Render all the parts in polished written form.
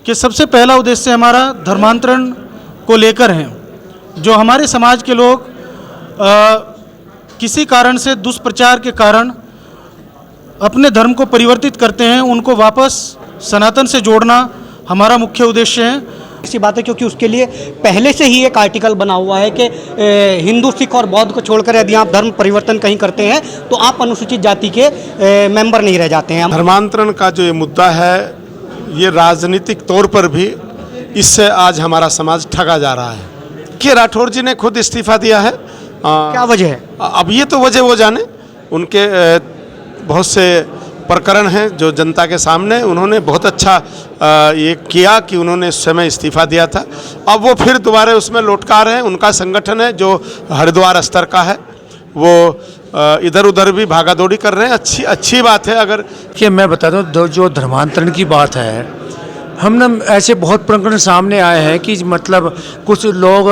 कि सबसे पहला उद्देश्य हमारा धर्मांतरण को लेकर है। जो हमारे समाज के लोग किसी कारण से दुष्प्रचार के कारण अपने धर्म को परिवर्तित करते हैं, उनको वापस सनातन से जोड़ना हमारा मुख्य उद्देश्य है। ऐसी बात है क्योंकि उसके लिए पहले से ही एक आर्टिकल बना हुआ है कि हिंदू, सिख और बौद्ध को छोड़कर यदि आप धर्म परिवर्तन कहीं करते हैं तो आप अनुसूचित जाति के मेंबर नहीं रह जाते हैं। धर्मांतरण का जो ये मुद्दा है, ये राजनीतिक तौर पर भी इससे आज हमारा समाज ठगा जा रहा है कि राठौर जी ने खुद इस्तीफा दिया है। क्या वजह है? अब ये तो वजह वो जाने, उनके बहुत से प्रकरण हैं जो जनता के सामने, उन्होंने बहुत अच्छा ये किया कि उन्होंने उस समय इस्तीफा दिया था। अब वो फिर दोबारा उसमें लौटका रहे हैं। उनका संगठन है जो हरिद्वार स्तर का है, वो इधर उधर भी भागा दौड़ी कर रहे हैं। अच्छी बात है। अगर कि मैं बता दूं, जो धर्मांतरण की बात है, हमने ऐसे बहुत प्रकरण सामने आए हैं कि मतलब कुछ लोग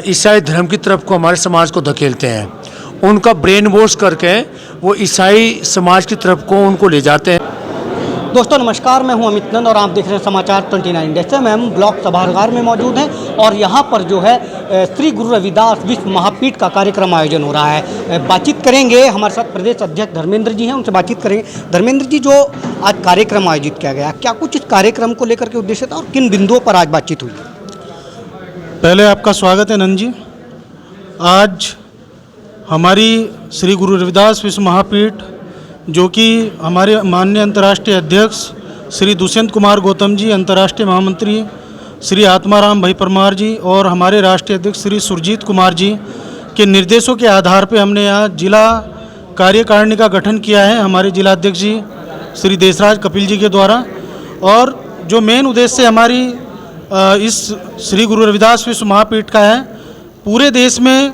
ईसाई धर्म की तरफ को हमारे समाज को धकेलते हैं, उनका ब्रेन वॉश करके वो ईसाई समाज की तरफ को उनको ले जाते हैं। दोस्तों नमस्कार, मैं हूं अमित नंद और आप देख रहे हैं समाचार 29 डेज से। हम ब्लॉक सभागार में मौजूद हैं और यहां पर जो है श्री गुरु रविदास विश्व महापीठ का कार्यक्रम आयोजन हो रहा है। बातचीत करेंगे, हमारे साथ प्रदेश अध्यक्ष धर्मेंद्र जी हैं, उनसे बातचीत करेंगे। धर्मेंद्र जी, जो आज कार्यक्रम आयोजित किया गया, क्या कुछ इस कार्यक्रम को लेकर के उद्देश्य था और किन बिंदुओं पर आज बातचीत हुई? पहले आपका स्वागत है नंद जी। आज हमारी श्री गुरु रविदास विश्व महापीठ, जो कि हमारे माननीय अंतर्राष्ट्रीय अध्यक्ष श्री दुष्यंत कुमार गौतम जी, अंतर्राष्ट्रीय महामंत्री श्री आत्माराम भाई परमार जी और हमारे राष्ट्रीय अध्यक्ष श्री सुरजीत कुमार जी के निर्देशों के आधार पर हमने यहाँ जिला कार्यकारिणी का गठन किया है, हमारे जिला अध्यक्ष जी श्री देशराज कपिल जी के द्वारा। और जो मेन उद्देश्य हमारी इस श्री गुरु रविदास विश्व महापीठ का है, पूरे देश में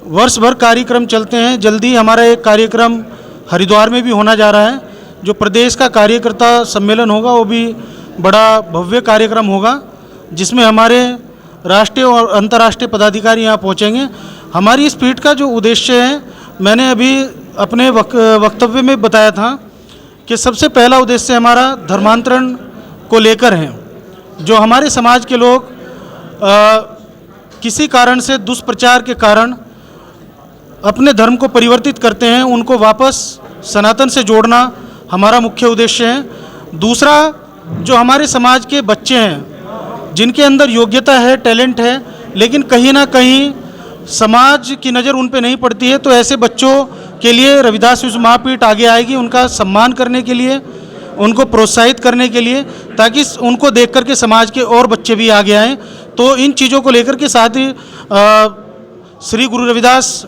वर्ष भर कार्यक्रम चलते हैं। जल्दी हमारा एक कार्यक्रम हरिद्वार में भी होना जा रहा है, जो प्रदेश का कार्यकर्ता सम्मेलन होगा, वो भी बड़ा भव्य कार्यक्रम होगा, जिसमें हमारे राष्ट्रीय और अंतर्राष्ट्रीय पदाधिकारी यहाँ पहुँचेंगे। हमारी इस पीठ का जो उद्देश्य है, मैंने अभी अपने वक्तव्य में बताया था कि सबसे पहला उद्देश्य हमारा धर्मांतरण को लेकर है। जो हमारे समाज के लोग किसी कारण से दुष्प्रचार के कारण अपने धर्म को परिवर्तित करते हैं, उनको वापस सनातन से जोड़ना हमारा मुख्य उद्देश्य है। दूसरा, जो हमारे समाज के बच्चे हैं, जिनके अंदर योग्यता है, टैलेंट है, लेकिन कहीं ना कहीं समाज की नज़र उन पे नहीं पड़ती है, तो ऐसे बच्चों के लिए रविदास विश्व महापीठ आगे आएगी, उनका सम्मान करने के लिए, उनको प्रोत्साहित करने के लिए, ताकि उनको देख करके समाज के और बच्चे भी आगे आएँ। तो इन चीज़ों को लेकर के साथ ही श्री गुरु रविदास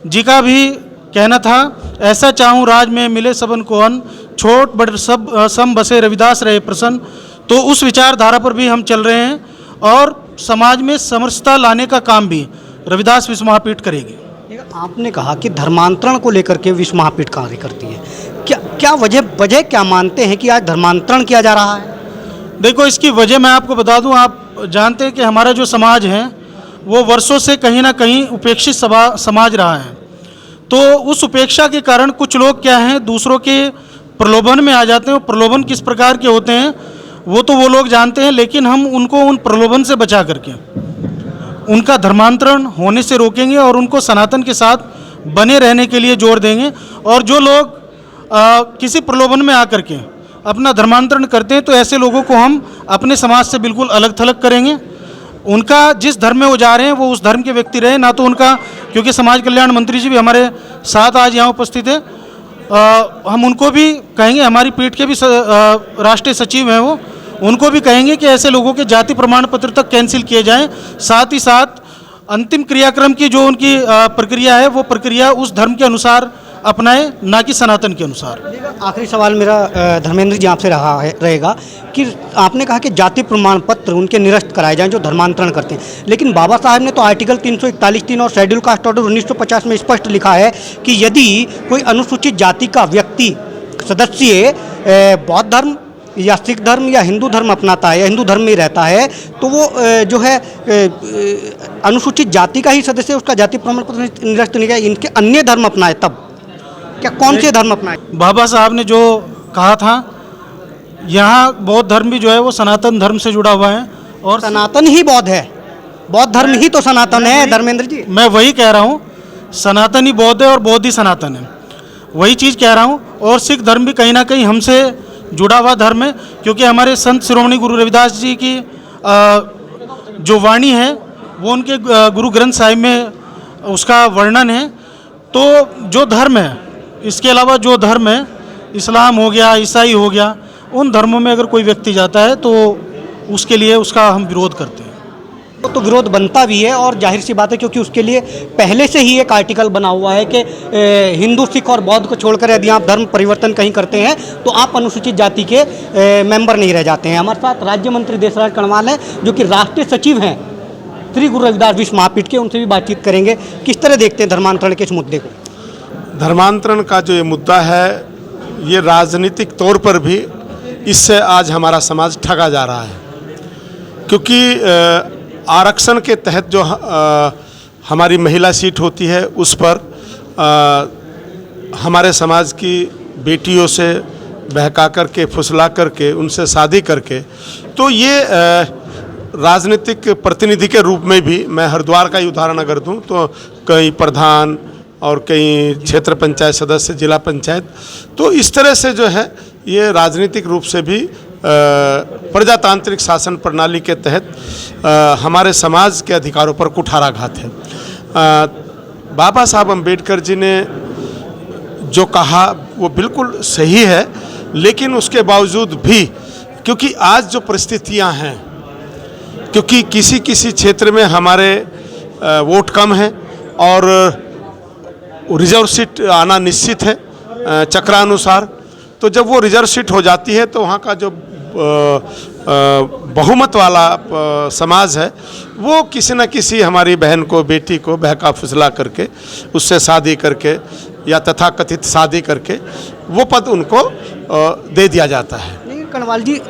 जी का भी कहना था, ऐसा चाहूँ राज में मिले सबन को अन्न, छोट बड़ सब सम बसे रविदास रहे प्रसन्न। तो उस विचारधारा पर भी हम चल रहे हैं और समाज में समरसता लाने का काम भी रविदास विश्व महापीठ करेगी। आपने कहा कि धर्मांतरण को लेकर के विश्व महापीठ कार्य करती है, क्या वजह क्या मानते हैं कि आज धर्मांतरण किया जा रहा है? देखो, इसकी वजह मैं आपको बता दूं। आप जानते हैं कि हमारा जो समाज है वो वर्षों से कहीं ना कहीं उपेक्षित समाज रहा है। तो उस उपेक्षा के कारण कुछ लोग क्या हैं, दूसरों के प्रलोभन में आ जाते हैं। वो प्रलोभन किस प्रकार के होते हैं वो लोग जानते हैं, लेकिन हम उनको उन प्रलोभन से बचा करके उनका धर्मांतरण होने से रोकेंगे और उनको सनातन के साथ बने रहने के लिए जोर देंगे। और जो लोग किसी प्रलोभन में आकर के अपना धर्मांतरण करते हैं, तो ऐसे लोगों को हम अपने समाज से बिल्कुल अलग थलग करेंगे। उनका जिस धर्म में वो जा रहे हैं वो उस धर्म के व्यक्ति रहे, ना तो उनका, क्योंकि समाज कल्याण मंत्री जी भी हमारे साथ आज यहाँ उपस्थित है, हम उनको भी कहेंगे, हमारी पीठ के भी राष्ट्रीय सचिव हैं वो, उनको भी कहेंगे कि ऐसे लोगों के जाति प्रमाण पत्र तक कैंसिल किए जाएं। साथ ही साथ अंतिम क्रियाक्रम की जो उनकी प्रक्रिया है, वो प्रक्रिया उस धर्म के अनुसार अपनाएं, ना कि सनातन के अनुसार। आखिरी सवाल मेरा धर्मेंद्र जी आपसे रहेगा कि आपने कहा कि जाति प्रमाण पत्र उनके निरस्त कराए जाएं जो धर्मांतरण करते हैं, लेकिन बाबा साहब ने तो आर्टिकल 341(3) और शेड्यूल कास्ट ऑर्डर 1950 में स्पष्ट लिखा है कि यदि कोई अनुसूचित जाति का व्यक्ति सदस्य बौद्ध धर्म या सिख धर्म या हिंदू धर्म अपनाता है या हिंदू धर्म में रहता है, तो वो जो है अनुसूचित जाति का ही सदस्य, उसका जाति प्रमाण पत्र निरस्त नहीं किया, इनके अन्य धर्म अपनाए। तब क्या कौन से धर्म अपनाए? बाबा साहब ने जो कहा था यहाँ बौद्ध धर्म भी जो है वो सनातन धर्म से जुड़ा हुआ है। और सनातन ही बौद्ध है, बौद्ध धर्म ही तो सनातन है धर्मेंद्र जी। मैं वही कह रहा हूँ, सनातन ही बौद्ध है और बौद्ध ही सनातन है, वही चीज़ कह रहा हूँ। और सिख धर्म भी कहीं ना कहीं हमसे जुड़ा हुआ धर्म है, क्योंकि हमारे संत शिरोमणि गुरु रविदास जी की जो वाणी है वो उनके गुरु ग्रंथ साहिब में उसका वर्णन है। तो जो धर्म है, इसके अलावा जो धर्म है, इस्लाम हो गया, ईसाई हो गया, उन धर्मों में अगर कोई व्यक्ति जाता है तो उसके लिए उसका हम विरोध करते हैं। तो विरोध बनता भी है और जाहिर सी बात है, क्योंकि उसके लिए पहले से ही एक आर्टिकल बना हुआ है कि हिंदू, सिख और बौद्ध को छोड़कर यदि आप धर्म परिवर्तन कहीं करते हैं तो आप अनुसूचित जाति के मेंबर नहीं रह जाते हैं। हमारे साथ राज्य मंत्री देशराज कणवाल हैं, जो कि राष्ट्रीय सचिव हैं श्री गुरु रविदास विश्व महापीठ के, उनसे भी बातचीत करेंगे। किस तरह देखते हैं धर्मांतरण के इस मुद्दे को? धर्मांतरण का जो ये मुद्दा है, ये राजनीतिक तौर पर भी इससे आज हमारा समाज ठगा जा रहा है, क्योंकि आरक्षण के तहत जो हमारी महिला सीट होती है उस पर हमारे समाज की बेटियों से बहका करके, फुसला करके, उनसे शादी करके, तो ये राजनीतिक प्रतिनिधि के रूप में भी, मैं हरिद्वार का ही उदाहरण अगर दूं तो कई प्रधान और कई क्षेत्र पंचायत सदस्य, जिला पंचायत, तो इस तरह से जो है ये राजनीतिक रूप से भी प्रजातांत्रिक शासन प्रणाली के तहत हमारे समाज के अधिकारों पर कुठाराघात है। बाबा साहब अम्बेडकर जी ने जो कहा वो बिल्कुल सही है, लेकिन उसके बावजूद भी, क्योंकि आज जो परिस्थितियां हैं, क्योंकि किसी किसी क्षेत्र में हमारे वोट कम हैं और रिजर्व सीट आना निश्चित है चक्रानुसार, तो जब वो रिजर्व सीट हो जाती है तो वहाँ का जो बहुमत वाला समाज है वो किसी न किसी हमारी बहन को, बेटी को बहका फुसला करके, उससे शादी करके या तथाकथित शादी करके वो पद उनको दे दिया जाता है। नहीं कणवाल जी,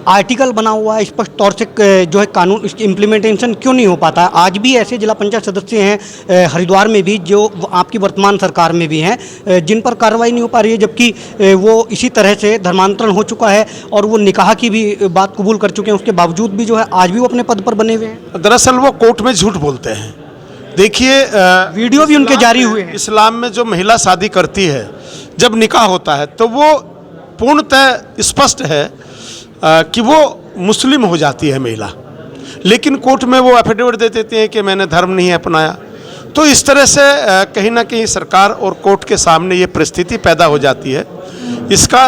आर्टिकल बना हुआ है स्पष्ट तौर से, जो है कानून, इसकी इम्प्लीमेंटेशन क्यों नहीं हो पाता है? आज भी ऐसे जिला पंचायत सदस्य हैं हरिद्वार में भी, जो आपकी वर्तमान सरकार में भी हैं, जिन पर कार्रवाई नहीं हो पा रही है, जबकि वो इसी तरह से धर्मांतरण हो चुका है और वो निकाह की भी बात कबूल कर चुके हैं, उसके बावजूद भी जो है आज भी वो अपने पद पर बने हुए हैं। दरअसल वो कोर्ट में झूठ बोलते हैं। देखिए, वीडियो भी उनके जारी हुए हैं। इस्लाम में जो महिला शादी करती है, जब निकाह होता है तो वो पूर्णतः स्पष्ट है कि वो मुस्लिम हो जाती है महिला, लेकिन कोर्ट में वो एफिडेविट दे देते हैं कि मैंने धर्म नहीं अपनाया। तो इस तरह से कहीं ना कहीं सरकार और कोर्ट के सामने ये परिस्थिति पैदा हो जाती है। इसका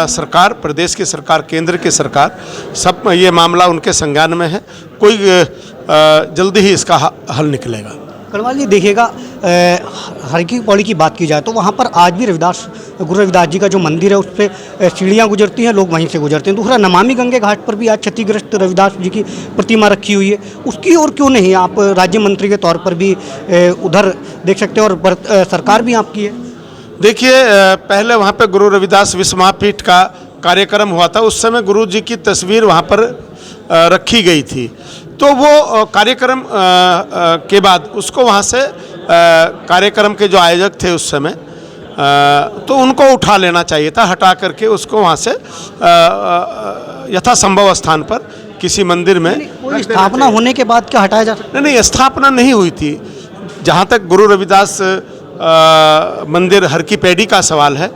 सरकार, प्रदेश की सरकार, केंद्र की सरकार, सब ये मामला उनके संज्ञान में है, कोई जल्दी ही इसका हल निकलेगा। कणवाल जी देखिएगा, हर की पौड़ी की बात की जाए तो वहाँ पर आज भी गुरु रविदास जी का जो मंदिर है उस पर सीढ़ियाँ गुजरती हैं, लोग वहीं से गुजरते हैं। दूसरा, नमामि गंगे घाट पर भी आज क्षतिग्रस्त रविदास जी की प्रतिमा रखी हुई है, उसकी और क्यों नहीं आप राज्य मंत्री के तौर पर भी उधर देख सकते हैं, और सरकार भी आपकी है। देखिए, पहले वहाँ पे गुरु रविदास विश्व महापीठ का कार्यक्रम हुआ था, उस समय गुरु जी की तस्वीर वहाँ पर रखी गई थी, तो वो कार्यक्रम के बाद उसको वहाँ से कार्यक्रम के जो आयोजक थे उस समय, तो उनको उठा लेना चाहिए था, हटा करके उसको वहाँ से यथासंभव स्थान पर किसी मंदिर में। कोई स्थापना होने के बाद क्या हटाया जा सकता? नहीं, स्थापना नहीं हुई थी। जहाँ तक गुरु रविदास मंदिर हर की पैड़ी का सवाल है,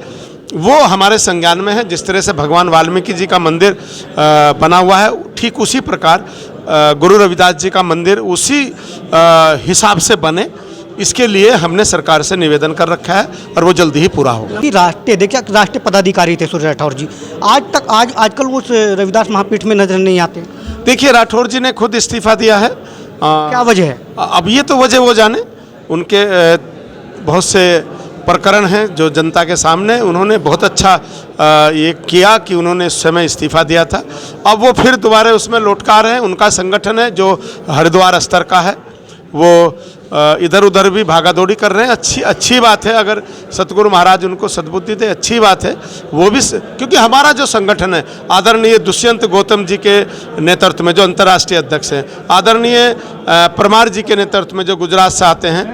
वो हमारे संज्ञान में है। जिस तरह से भगवान वाल्मीकि जी का मंदिर बना हुआ है, ठीक उसी प्रकार गुरु रविदास जी का मंदिर उसी हिसाब से बने, इसके लिए हमने सरकार से निवेदन कर रखा है और वो जल्दी ही पूरा होगा। राष्ट्रीय पदाधिकारी थे सूर्य राठौर जी, आजकल वो रविदास महापीठ में नजर नहीं आते। देखिए, राठौर जी ने खुद इस्तीफा दिया है। क्या वजह है? अब ये तो वजह वो जाने, उनके बहुत से प्रकरण हैं जो जनता के सामने, उन्होंने बहुत अच्छा ये किया कि उन्होंने उस समय इस्तीफा दिया था। अब वो फिर दोबारा उसमें लौटका रहे हैं। उनका संगठन है जो हरिद्वार स्तर का है, वो इधर उधर भी भागा दौड़ी कर रहे हैं। अच्छी बात है, अगर सतगुरु महाराज उनको सद्बुद्धि दे, अच्छी बात है वो भी, क्योंकि हमारा जो संगठन है, आदरणीय दुष्यंत गौतम जी के नेतृत्व में जो अंतर्राष्ट्रीय अध्यक्ष हैं, आदरणीय परमार जी के नेतृत्व में जो गुजरात से आते हैं,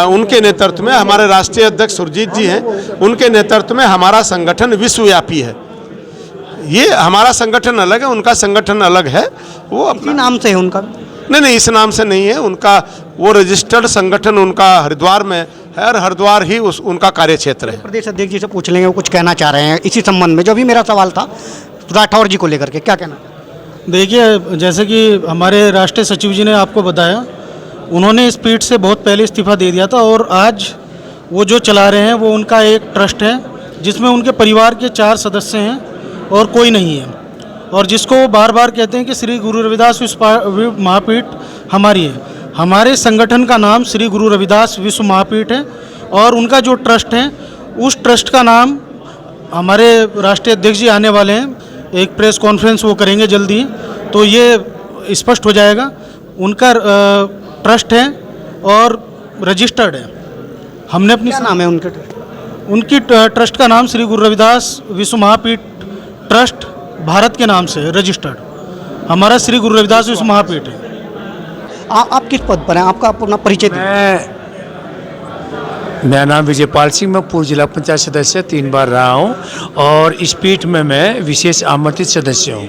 उनके नेतृत्व में, हमारे राष्ट्रीय अध्यक्ष सुरजीत जी हैं, उनके नेतृत्व में हमारा संगठन विश्वव्यापी है। ये हमारा संगठन अलग है, उनका संगठन अलग है। वो इसी अपना नाम से है उनका? नहीं, इस नाम से नहीं है उनका। वो रजिस्टर्ड संगठन उनका हरिद्वार में है और हरिद्वार ही उनका कार्य क्षेत्र है। प्रदेश अध्यक्ष जी से पूछ लेंगे, वो कुछ कहना चाह रहे हैं इसी संबंध में। जो भी मेरा सवाल था राठौर जी को लेकर के, क्या कहना? देखिए, जैसे कि हमारे राष्ट्रीय सचिव जी ने आपको बताया, उन्होंने इस पीठ से बहुत पहले इस्तीफा दे दिया था और आज वो जो चला रहे हैं वो उनका एक ट्रस्ट है जिसमें उनके परिवार के 4 सदस्य हैं और कोई नहीं है, और जिसको वो बार बार कहते हैं कि श्री गुरु रविदास विश्व महापीठ हमारी है। हमारे संगठन का नाम श्री गुरु रविदास विश्व महापीठ है और उनका जो ट्रस्ट है उस ट्रस्ट का नाम हमारे राष्ट्रीय अध्यक्ष जी आने वाले हैं, एक प्रेस कॉन्फ्रेंस वो करेंगे जल्दी, तो ये स्पष्ट हो जाएगा। उनका ट्रस्ट है और रजिस्टर्ड है। हमने अपनी क्या नाम है उनके? उनकी ट्रस्ट का नाम श्री गुरु रविदास विश्व महापीठ ट्रस्ट भारत के नाम से है रजिस्टर्ड। हमारा श्री गुरु रविदास विश्व महापीठ है। आप किस पद पर हैं? आपका अपना परिचय दीजिए। मेरा नाम विजयपाल सिंह, मैं पूर्व जिला पंचायत सदस्य 3 बार रहा हूँ और इस पीठ में मैं विशेष आमंत्रित सदस्य हूँ।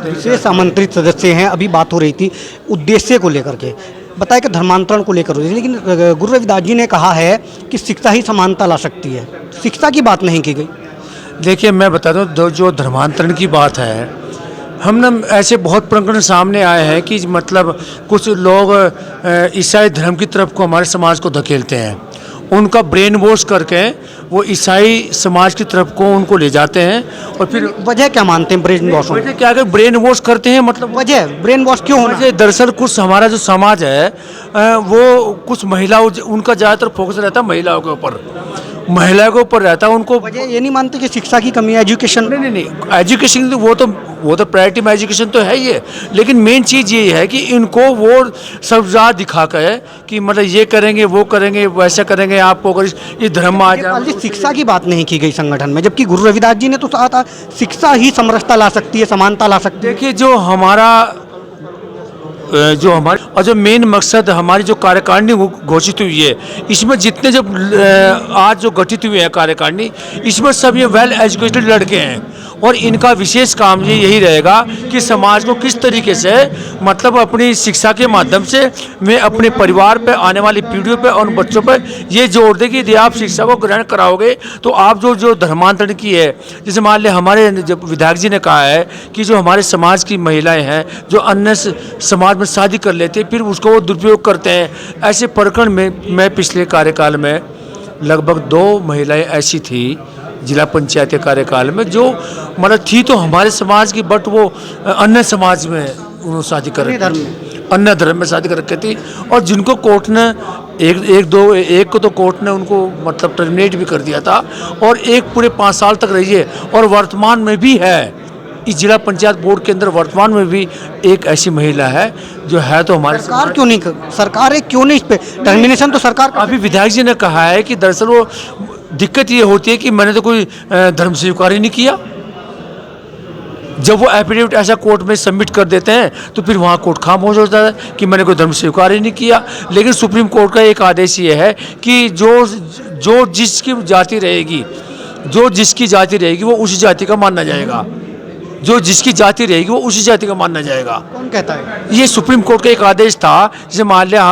विशेष आमंत्रित सदस्य हैं। अभी बात हो रही थी उद्देश्य को लेकर के, बताया कि धर्मांतरण को लेकर हो रही थी, लेकिन गुरु रविदास जी ने कहा है कि शिक्षा ही समानता ला सकती है। शिक्षा की बात नहीं की गई। देखिए, मैं बता दूँ, जो धर्मांतरण की बात है, हम ना ऐसे बहुत प्रकरण सामने आए हैं कि मतलब कुछ लोग ईसाई धर्म की तरफ को हमारे समाज को धकेलते हैं, उनका ब्रेन वॉश करके वो ईसाई समाज की तरफ को उनको ले जाते हैं। और फिर वजह क्या मानते हैं ब्रेन वॉश? वजह क्या है, ब्रेन वॉश करते हैं, मतलब वजह ब्रेन वॉश क्यों होना? वजह दरअसल कुछ हमारा जो समाज है वो कुछ महिलाओं, उनका ज़्यादातर फोकस रहता है महिलाओं के ऊपर, महिलाओं के ऊपर रहता है। उनको वजह ये नहीं मानते कि शिक्षा की कमी है, एजुकेशन? नहीं, एजुकेशन वो तो प्रायोरिटी में एजुकेशन तो है ही है, लेकिन मेन चीज़ ये है कि इनको वो सब ज़्यादा दिखा कर कि मतलब ये करेंगे, वो करेंगे, वैसा करेंगे, आपको अगर इस धर्म में आ जाए। शिक्षा की बात नहीं की गई संगठन में, जबकि गुरु रविदास जी ने तो कहा था शिक्षा ही समरसता ला सकती है, समानता ला सकती है। देखिए, जो हमारे और जो मेन मकसद हमारी जो कार्यकारिणी घोषित हुई है, इसमें जितने जो आज जो गठित हुए हैं कार्यकारिणी, इसमें सब ये वेल एजुकेटेड लड़के हैं और इनका विशेष काम ये यही रहेगा कि समाज को किस तरीके से मतलब अपनी शिक्षा के माध्यम से वे अपने परिवार पे, आने वाली पीढ़ियों पे और बच्चों पे ये जोर दे कि यदि आप शिक्षा को ग्रहण कराओगे तो आप जो धर्मांतरण की है, जैसे मान लिया हमारे जब विधायक जी ने कहा है कि जो हमारे समाज की महिलाएं हैं जो अन्य समाज में शादी कर लेते हैं फिर उसको वो दुरुपयोग करते हैं, ऐसे प्रकरण में मैं पिछले कार्यकाल में लगभग 2 महिलाएं ऐसी थी जिला पंचायत कार्यकाल में जो मतलब थी तो हमारे समाज की, बट वो अन्य समाज में उन्होंने शादी कर अन्य धर्म में शादी कर रखी थी और जिनको कोर्ट ने एक को तो कोर्ट ने उनको मतलब टर्मिनेट भी कर दिया था और एक पूरे 5 साल तक रही है और वर्तमान में भी है इस जिला पंचायत बोर्ड के अंदर वर्तमान में भी एक ऐसी महिला है जो है। तो हमारे सरकार क्यों नहीं सरकार क्यों नहीं इस पे टर्मिनेशन? तो सरकार अभी विधायक जी ने कहा है कि दरअसल वो दिक्कत ये होती है कि मैंने तो कोई धर्म स्वीकार ही नहीं किया। जब वो एफिडेविट ऐसा कोर्ट में सबमिट कर देते हैं तो फिर वहाँ कोर्ट खामोश हो जाता है कि मैंने कोई धर्म स्वीकार ही नहीं किया। लेकिन सुप्रीम कोर्ट का एक आदेश ये है कि जो जिसकी जाति रहेगी, जो जिसकी जाति रहेगी वो उसी जाति का माना जाएगा, जो जिसकी जाति रहेगी वो उसी जाति का माना जाएगा। कौन कहता है? ये सुप्रीम कोर्ट का एक आदेश था। जैसे मान लिया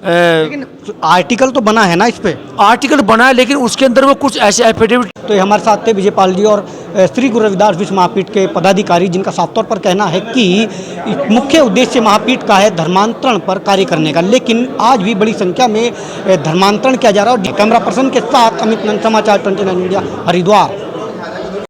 लेकिन आर्टिकल तो बना है ना, इस पे आर्टिकल बना है लेकिन उसके अंदर वो कुछ ऐसे एफिडेविट। तो ये हमारे साथ थे विजयपाल जी और श्री गुरु रविदास विश्व महापीठ के पदाधिकारी, जिनका साफ तौर पर कहना है कि मुख्य उद्देश्य महापीठ का है धर्मांतरण पर कार्य करने का, लेकिन आज भी बड़ी संख्या में धर्मांतरण किया जा रहा है। और कैमरा पर्सन के साथ अमित नंद, समाचार 29 इंडिया, हरिद्वार।